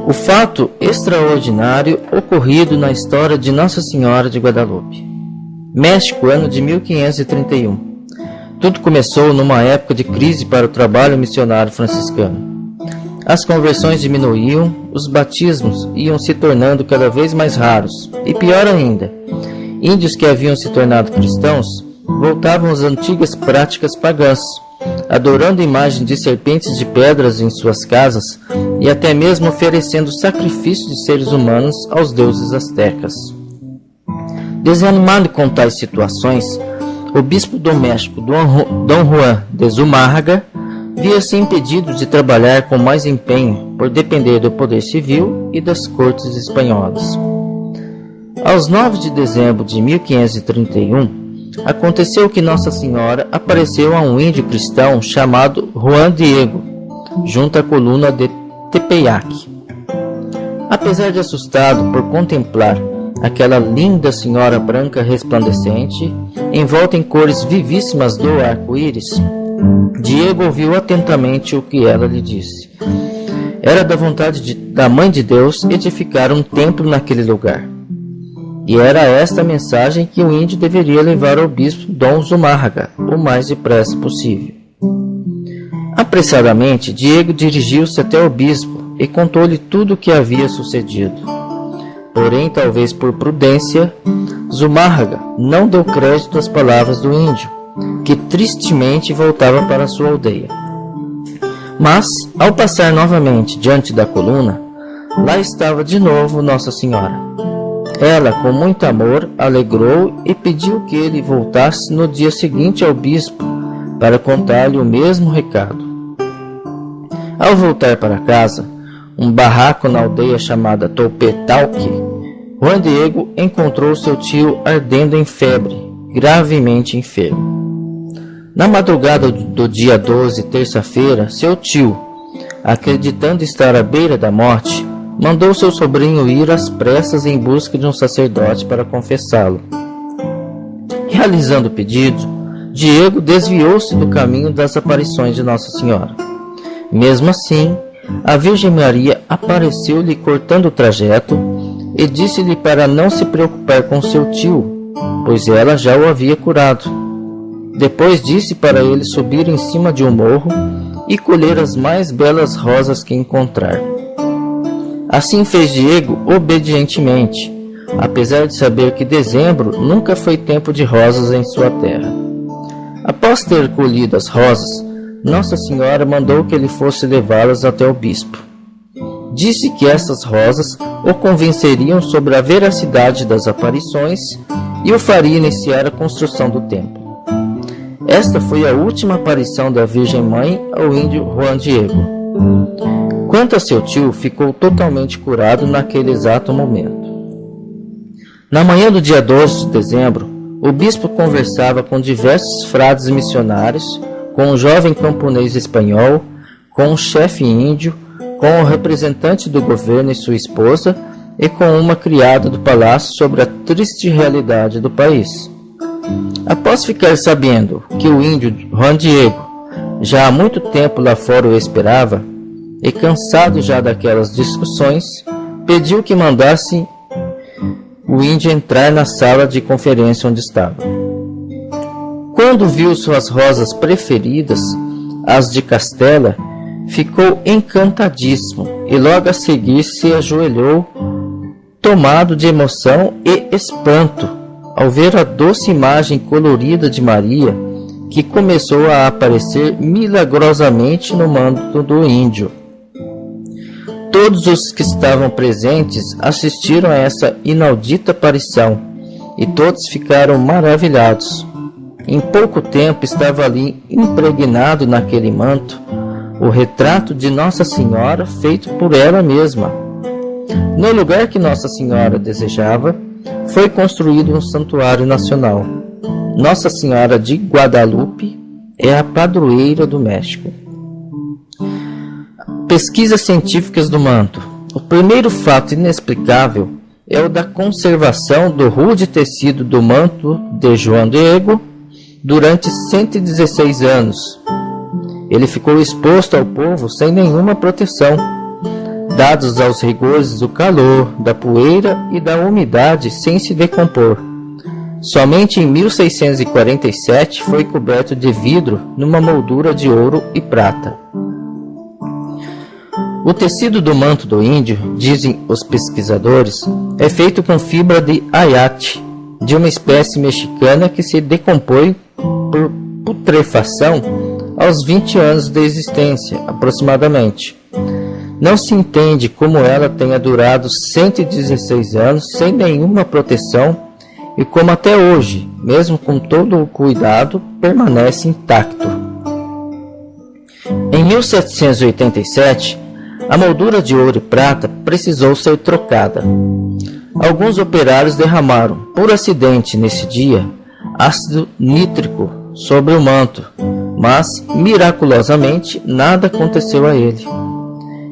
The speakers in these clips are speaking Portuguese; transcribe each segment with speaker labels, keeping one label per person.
Speaker 1: O fato extraordinário ocorrido na história de Nossa Senhora de Guadalupe. México, ano de 1531. Tudo começou numa época de crise para o trabalho missionário franciscano. As conversões diminuíam, os batismos iam se tornando cada vez mais raros, e pior ainda, índios que haviam se tornado cristãos voltavam às antigas práticas pagãs, adorando imagens de serpentes de pedras em suas casas e até mesmo oferecendo sacrifícios de seres humanos aos deuses astecas. Desanimado com tais situações, o bispo do México, Dom Juan de Zumárraga, via-se impedido de trabalhar com mais empenho por depender do poder civil e das cortes espanholas. Aos 9 de dezembro de 1531, aconteceu que Nossa Senhora apareceu a um índio cristão chamado Juan Diego, junto à coluna de Tepeyac. Apesar de assustado por contemplar aquela linda senhora branca resplandecente, envolta em cores vivíssimas do arco-íris, Diego ouviu atentamente o que ela lhe disse. Era da vontade da Mãe de Deus edificar um templo naquele lugar. E era esta a mensagem que o índio deveria levar ao bispo Dom Zumárraga o mais depressa possível. Apressadamente, Diego dirigiu-se até o bispo e contou-lhe tudo o que havia sucedido. Porém, talvez por prudência, Zumárraga não deu crédito às palavras do índio, que tristemente voltava para sua aldeia. Mas, ao passar novamente diante da coluna, lá estava de novo Nossa Senhora. Ela, com muito amor, alegrou e pediu que ele voltasse no dia seguinte ao bispo para contar-lhe o mesmo recado. Ao voltar para casa, um barraco na aldeia chamada Topetalque, Juan Diego encontrou seu tio ardendo em febre, gravemente enfermo. Na madrugada do dia 12, terça-feira, seu tio, acreditando estar à beira da morte, mandou seu sobrinho ir às pressas em busca de um sacerdote para confessá-lo. Realizando o pedido, Diego desviou-se do caminho das aparições de Nossa Senhora. Mesmo assim, a Virgem Maria apareceu-lhe cortando o trajeto e disse-lhe para não se preocupar com seu tio, pois ela já o havia curado. Depois disse para ele subir em cima de um morro e colher as mais belas rosas que encontrar. Assim fez Diego obedientemente, apesar de saber que dezembro nunca foi tempo de rosas em sua terra. Após ter colhido as rosas, Nossa Senhora mandou que ele fosse levá-las até o bispo. Disse que essas rosas o convenceriam sobre a veracidade das aparições e o faria iniciar a construção do templo. Esta foi a última aparição da Virgem Mãe ao índio Juan Diego. Quanto a seu tio, ficou totalmente curado naquele exato momento. Na manhã do dia 12 de dezembro, o bispo conversava com diversos frades missionários, com um jovem camponês espanhol, com um chefe índio, com o representante do governo e sua esposa e com uma criada do palácio sobre a triste realidade do país. Após ficar sabendo que o índio Juan Diego já há muito tempo lá fora o esperava, e cansado já daquelas discussões, pediu que mandasse o índio entrar na sala de conferência onde estava. Quando viu suas rosas preferidas, as de Castela, ficou encantadíssimo e logo a seguir se ajoelhou, tomado de emoção e espanto, ao ver a doce imagem colorida de Maria, que começou a aparecer milagrosamente no manto do índio. Todos os que estavam presentes assistiram a essa inaudita aparição, e todos ficaram maravilhados. Em pouco tempo estava ali impregnado naquele manto o retrato de Nossa Senhora feito por ela mesma. No lugar que Nossa Senhora desejava, foi construído um santuário nacional. Nossa Senhora de Guadalupe é a padroeira do México. Pesquisas científicas do manto. O primeiro fato inexplicável é o da conservação do rude tecido do manto de Juan Diego durante 116 anos. Ele ficou exposto ao povo sem nenhuma proteção. dados aos rigores do calor, da poeira e da umidade sem se decompor. Somente em 1647 foi coberto de vidro numa moldura de ouro e prata. O tecido do manto do índio, dizem os pesquisadores, é feito com fibra de ayate, de uma espécie mexicana que se decompõe por putrefação aos 20 anos de existência, aproximadamente. Não se entende como ela tenha durado 116 anos sem nenhuma proteção e como até hoje, mesmo com todo o cuidado, permanece intacto. Em 1787, a moldura de ouro e prata precisou ser trocada. Alguns operários derramaram, por acidente nesse dia, ácido nítrico sobre o manto, mas, miraculosamente, nada aconteceu a ele.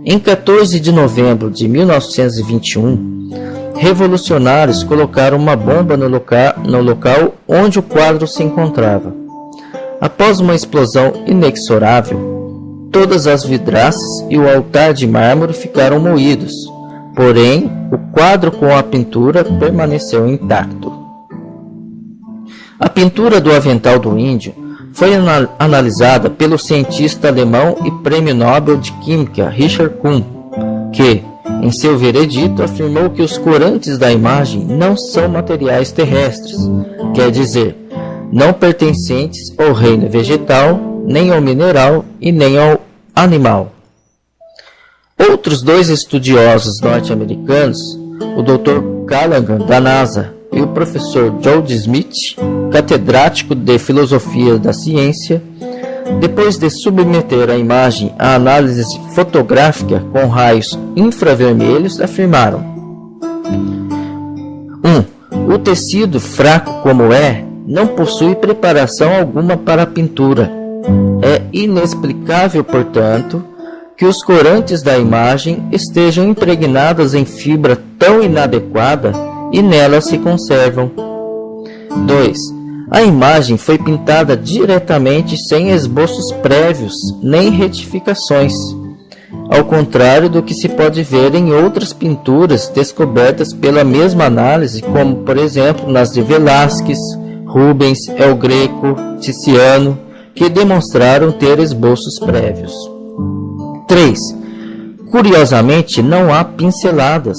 Speaker 1: Em 14 de novembro de 1921, revolucionários colocaram uma bomba no local onde o quadro se encontrava. Após uma explosão inexorável, todas as vidraças e o altar de mármore ficaram moídos, porém, o quadro com a pintura permaneceu intacto. A pintura do avental do índio foi analisada pelo cientista alemão e prêmio Nobel de Química Richard Kuhn, que, em seu veredito, afirmou que os corantes da imagem não são materiais terrestres, quer dizer, não pertencentes ao reino vegetal, nem ao mineral e nem ao animal. Outros dois estudiosos norte-americanos, o Dr. Callaghan da NASA e o professor George Smith, catedrático de Filosofia da Ciência, depois de submeter a imagem à análise fotográfica com raios infravermelhos, afirmaram: 1. O tecido, fraco como é, não possui preparação alguma para a pintura. É inexplicável, portanto, que os corantes da imagem estejam impregnados em fibra tão inadequada e nela se conservam. 2. A imagem foi pintada diretamente sem esboços prévios nem retificações, ao contrário do que se pode ver em outras pinturas descobertas pela mesma análise, como por exemplo nas de Velázquez, Rubens, El Greco, Tiziano, que demonstraram ter esboços prévios. 3. Curiosamente, não há pinceladas,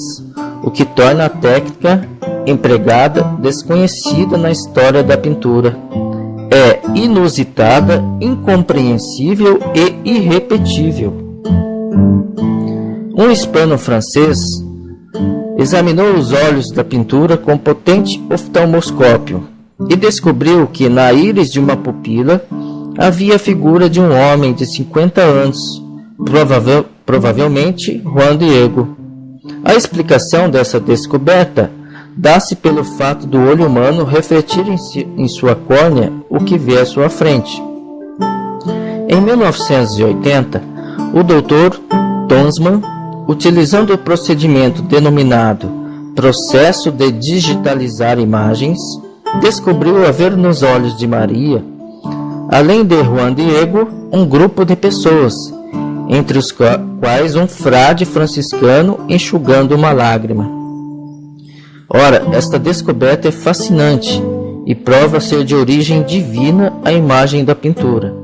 Speaker 1: o que torna a técnica empregada desconhecida na história da pintura. É inusitada, incompreensível e irrepetível. Um hispano-francês examinou os olhos da pintura com potente oftalmoscópio e descobriu que na íris de uma pupila havia a figura de um homem de 50 anos, provavelmente Juan Diego. A explicação dessa descoberta dá-se pelo fato do olho humano refletir em sua córnea o que vê à sua frente. Em 1980, o Dr. Tonsman, utilizando o procedimento denominado processo de digitalizar imagens, descobriu haver nos olhos de Maria, além de Juan Diego, um grupo de pessoas, entre os quais um frade franciscano enxugando uma lágrima. Ora, esta descoberta é fascinante e prova ser de origem divina a imagem da pintura.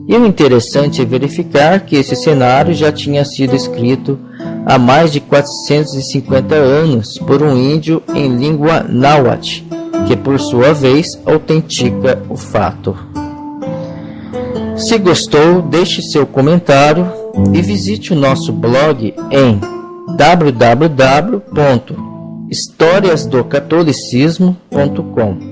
Speaker 1: E o interessante é verificar que esse cenário já tinha sido escrito há mais de 450 anos por um índio em língua náhuatl, que por sua vez autentica o fato. Se gostou, deixe seu comentário e visite o nosso blog em www.historiasdocatolicismo.com.